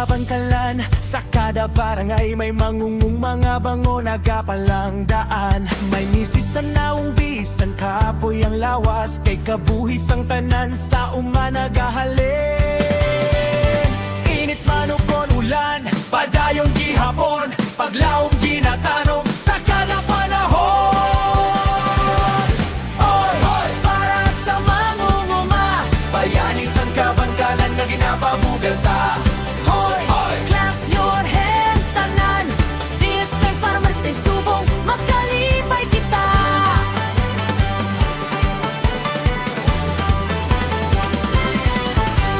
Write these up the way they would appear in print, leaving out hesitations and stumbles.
kabangkalan. Sa kada barangay may mangungong mga bango nagapalang daan. May misis sa naong bisan kapoy ang lawas, kay kabuhis ang tanan sa nagahalin. Init man o kon ulan, padayon gihapon, paglaom ginatanom sa kada panahon. Oy, para sa mangunguma, bayani sang kabangkalan nga ginapabugal ta. Hoy, Clap your hands, tanan. Dito kay farmers tay subong, makalipay kita.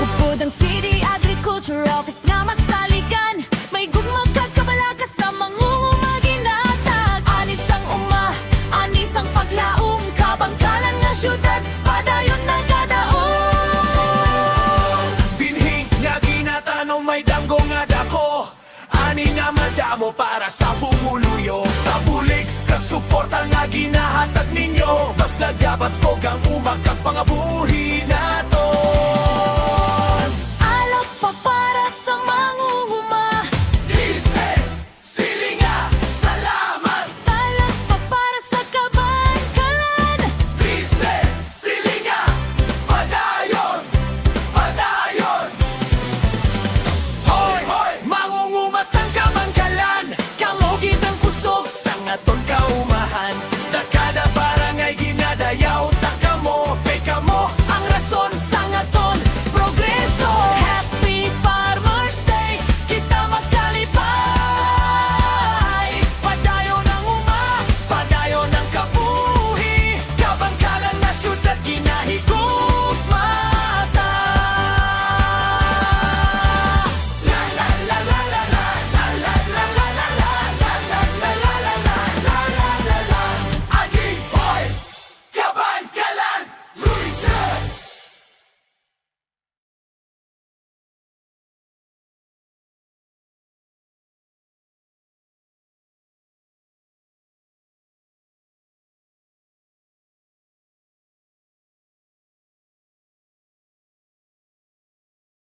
Upod ang City Agriculture Office nga masaligan, may gugmag kagkabalaka sa mangunguma ginatag. Anis ang uma, anis ang paglaong, kabangkalan nga syudad, padayon na gadaon. binhi nga ginatanom may danggo nga dako. Ani nga madamo para sa pumuluyo. Sa bulig kag suporta nga ginahatag ninyo, mas nagabas ko kang umakag pangabuhi naton. Alok papay